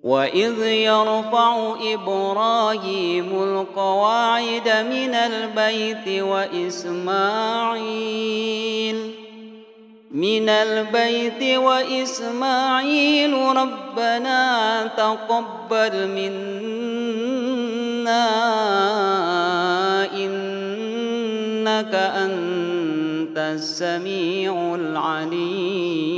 وإذ يرفع إبراهيم القواعد من البيت وإسماعيل ربنا تقبل منا إنك أنت السميع العليم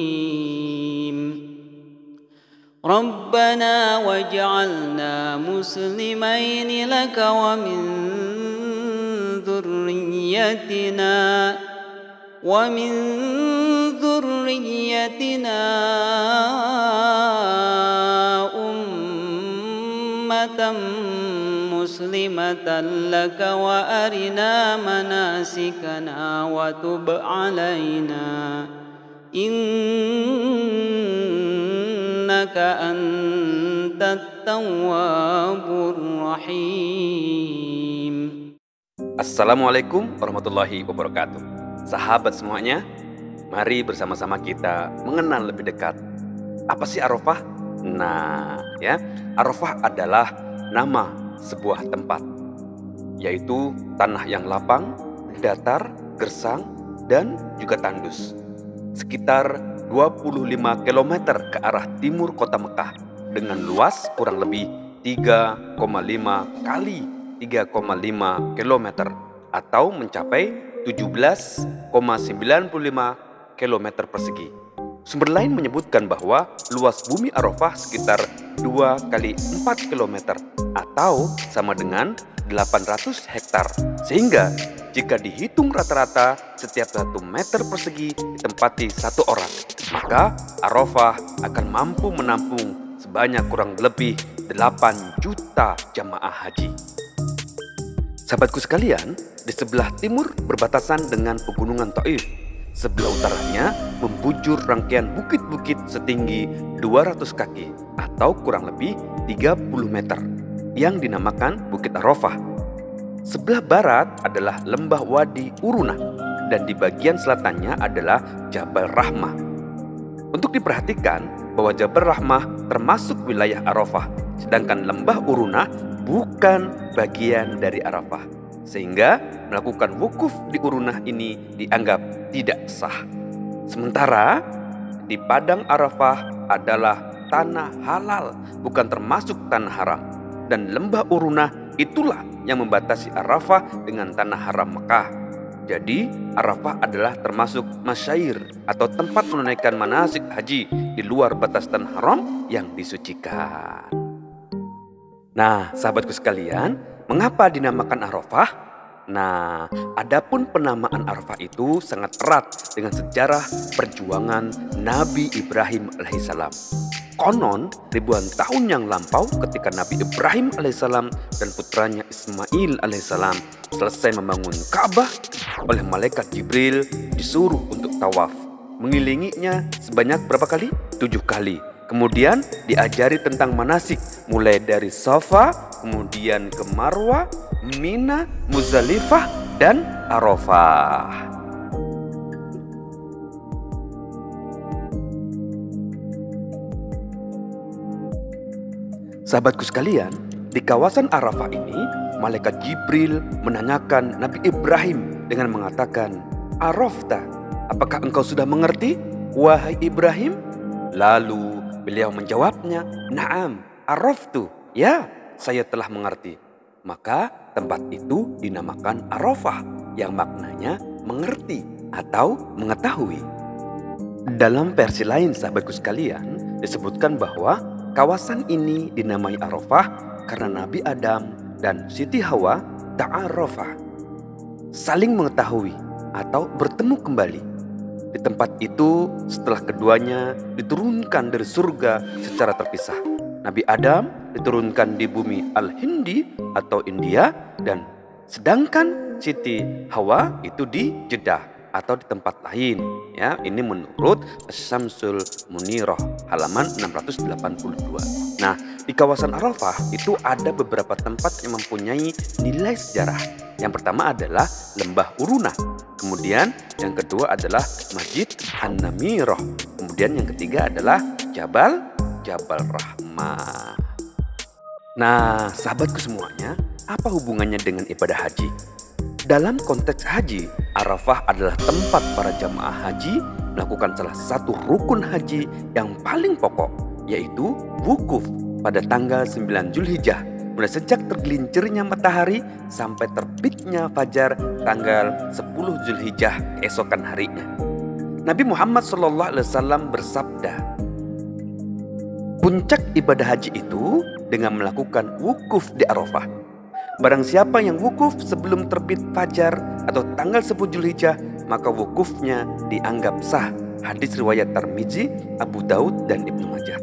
ربنا واجعلنا مسلمين لك ومن ذريتنا أمة مسلمة لك وأرنا مناسكنا وتب علينا إنك أنت التواب الرحيم. Assalamualaikum warahmatullahi wabarakatuh. Sahabat semuanya, mari bersama-sama kita mengenal lebih dekat. Apa sih Arafah? Nah, Arafah adalah nama sebuah tempat, yaitu tanah yang lapang, datar, gersang, dan juga tandus. Sekitar 25 km ke arah timur kota Mekah dengan luas kurang lebih 3,5 kali 3,5 km atau mencapai 17,95 km persegi. Sumber lain menyebutkan bahwa luas bumi Arafah sekitar 2 kali 4 km atau sama dengan 800 hektar. Sehingga jika dihitung rata-rata setiap 1 meter persegi ditempati 1 orang, maka Arafah akan mampu menampung sebanyak kurang lebih 8 juta jamaah haji. Sahabatku sekalian, di sebelah timur berbatasan dengan pegunungan Taif. Sebelah utaranya membujur rangkaian bukit-bukit setinggi 200 kaki atau kurang lebih 30 meter yang dinamakan Bukit Arafah. Sebelah barat adalah lembah Wadi Urunah dan di bagian selatannya adalah Jabal Rahmah. Untuk diperhatikan bahwa Jabal Rahmah termasuk wilayah Arafah, sedangkan lembah Urunah bukan bagian dari Arafah, sehingga melakukan wukuf di Urunah ini dianggap tidak sah. Sementara di padang Arafah adalah tanah halal, bukan termasuk tanah haram, dan lembah Urunah itulah yang membatasi Arafah dengan tanah haram Mekah. Jadi Arafah adalah termasuk masyair atau tempat menunaikan manasik haji di luar batas tanah haram yang disucikan. Nah, sahabatku sekalian, mengapa dinamakan Arafah? Nah, adapun penamaan Arafah itu sangat erat dengan sejarah perjuangan Nabi Ibrahim alaihissalam. Konon ribuan tahun yang lampau ketika Nabi Ibrahim alaihissalam dan putranya Ismail alaihissalam selesai membangun Ka'bah, oleh malaikat Jibril disuruh untuk tawaf. Mengelilinginya sebanyak berapa kali? 7 kali. Kemudian diajari tentang manasik, mulai dari Safa, kemudian ke Marwah, Mina, Muzdalifah, dan Arafah. Sahabatku sekalian, di kawasan Arafah ini, malaikat Jibril menanyakan Nabi Ibrahim dengan mengatakan, "Arafta, apakah engkau sudah mengerti, wahai Ibrahim?" Lalu beliau menjawabnya, "Na'am, araftu." Ya, saya telah mengerti. Maka tempat itu dinamakan Arafah, yang maknanya mengerti atau mengetahui. Dalam versi lain, sahabatku sekalian, disebutkan bahwa kawasan ini dinamai Arafah karena Nabi Adam dan Siti Hawa ta'arafah, saling mengetahui atau bertemu kembali. Di tempat itu setelah keduanya diturunkan dari surga secara terpisah. Nabi Adam diturunkan di bumi Al-Hindi atau India, dan sedangkan Siti Hawa itu di Jeddah atau di tempat lain. Ya, ini menurut Syamsul Munirah halaman 682. Nah, di kawasan Arafah itu ada beberapa tempat yang mempunyai nilai sejarah. Yang pertama adalah lembah Urunah. Kemudian yang kedua adalah Masjid An-Namirah. Kemudian yang ketiga adalah Jabal Rahmah. Nah, sahabatku semuanya, apa hubungannya dengan ibadah haji? Dalam konteks haji, Arafah adalah tempat para jamaah haji melakukan salah satu rukun haji yang paling pokok, yaitu wukuf pada tanggal 9 Zulhijjah, mulai sejak tergelincirnya matahari sampai terbitnya fajar tanggal 10 Zulhijjah keesokan harinya. Nabi Muhammad SAW bersabda, puncak ibadah haji itu dengan melakukan wukuf di Arafah. Barang siapa yang wukuf sebelum terbit fajar atau tanggal 10 Zulhijjah, maka wukufnya dianggap sah. Hadis riwayat Tirmizi, Abu Daud, dan Ibnu Majah.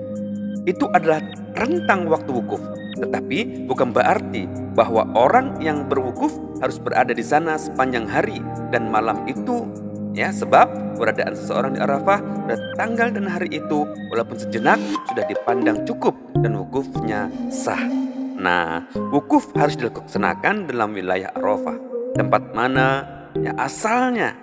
Itu adalah rentang waktu wukuf, tetapi bukan berarti bahwa orang yang berwukuf harus berada di sana sepanjang hari dan malam itu, ya, sebab keberadaan seseorang di Arafah pada tanggal dan hari itu walaupun sejenak sudah dipandang cukup dan wukufnya sah. Nah, wukuf harus dilaksanakan dalam wilayah Arafah, tempat mana ya asalnya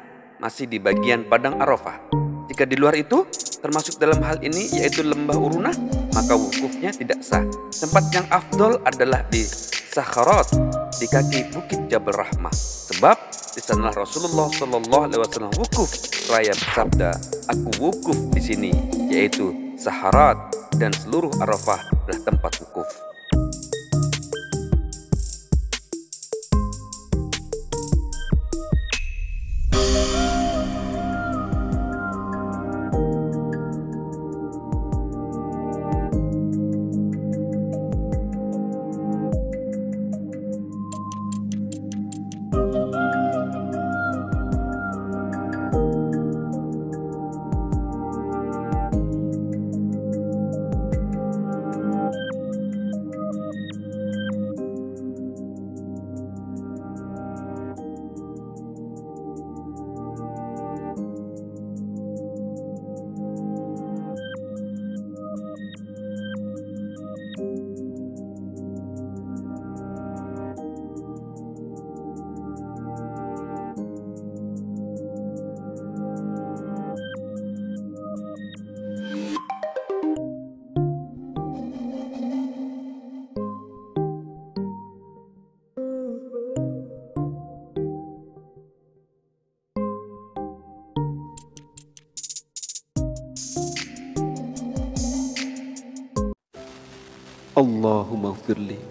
masih di bagian padang Arafah. Jika di luar itu, termasuk dalam hal ini yaitu lembah Urunah, maka wukufnya tidak sah. Tempat yang afdol adalah di Sakharat, di kaki bukit Jabal Rahmah. Sebab di sanalah Rasulullah SAW wukuf, seraya bersabda, aku wukuf di sini, yaitu Sakharat, dan seluruh Arafah adalah tempat wukuf. Allahumma gfirli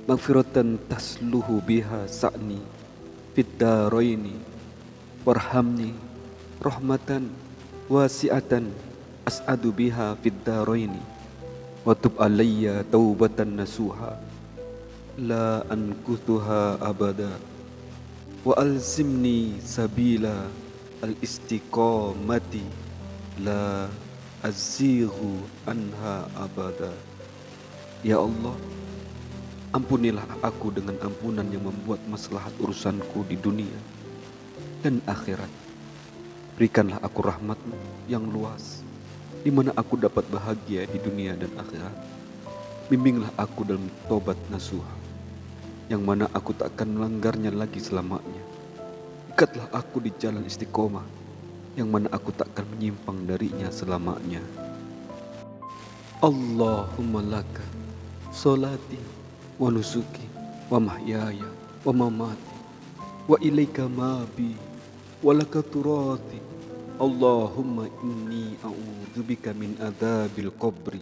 maghfiratan tasluhu biha sa'ni fid daraini warhamni rahmatan wasi'atan as'adu biha fid daraini wa tub alayya taubatan nasuha la ankuthuha abada wa alzimni sabila al-istiqamati la azighu anha abada. Ya Allah, ampunilah aku dengan ampunan yang membuat maslahat urusanku di dunia dan akhirat. Berikanlah aku rahmat-Mu yang luas, di mana aku dapat bahagia di dunia dan akhirat. Bimbinglah aku dalam tobat nasuha, yang mana aku tak akan melanggarnya lagi selamanya. Ikatlah aku di jalan istiqomah, yang mana aku tak akan menyimpang darinya selamanya. Allahumma laka salati wa nusuki wa mahyaya wa mamati wa ilaika mabi wa laka turati. Allahumma inni a'udzubika min adzabil qabri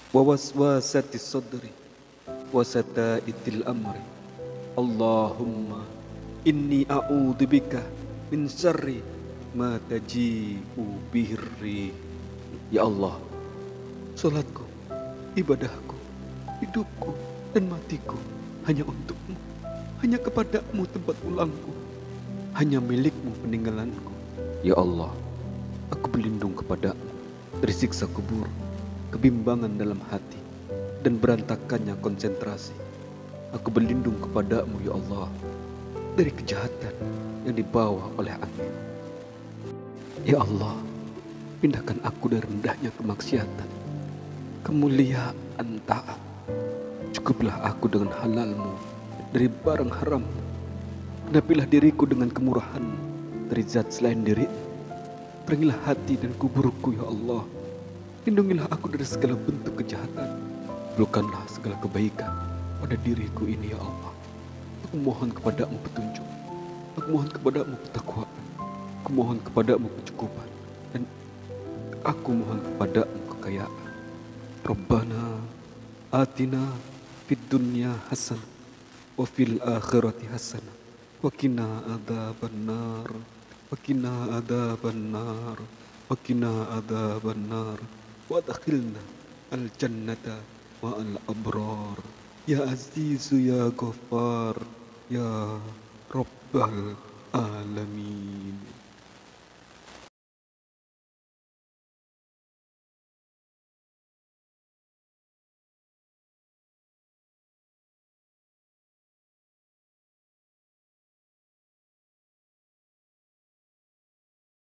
wa waswasati sadri wa sataitil amri. Allahumma inni a'udzubika min syarri ma taji'u birri. Ya Allah, salatku, ibadahku, hidupku, dan matiku hanya untuk-Mu, hanya kepada-Mu tempat pulangku, hanya milik-Mu peninggalanku. Ya Allah, aku berlindung kepada-Mu dari siksa kubur, kebimbangan dalam hati, dan berantakannya konsentrasi. Aku berlindung kepada-Mu, ya Allah, dari kejahatan yang dibawa oleh angin. Ya Allah, pindahkan aku dari rendahnya kemaksiatan, kemuliaan taat. Cukuplah aku dengan halal-Mu dari barang haram-Mu. Genapilah diriku dengan kemurahan-Mu dari zat selain diri-Mu. Terangilah hati dan kuburku, ya Allah. Lindungilah aku dari segala bentuk kejahatan, kabulkanlah segala kebaikan pada diriku ini ya Allah. Aku mohon kepadamu petunjuk, aku mohon kepadamu ketakwaan, aku mohon kepadamu kecukupan, dan aku mohon kepadamu kekayaan. Rabbana atina fid dunya hasanah wa fil akhirati hasanah wa qina adzabannar wa qina adzabannar wa qina adzabannar wa adkhilna al jannata wa al abrar ya azizu ya ghaffar ya rabbal alamin.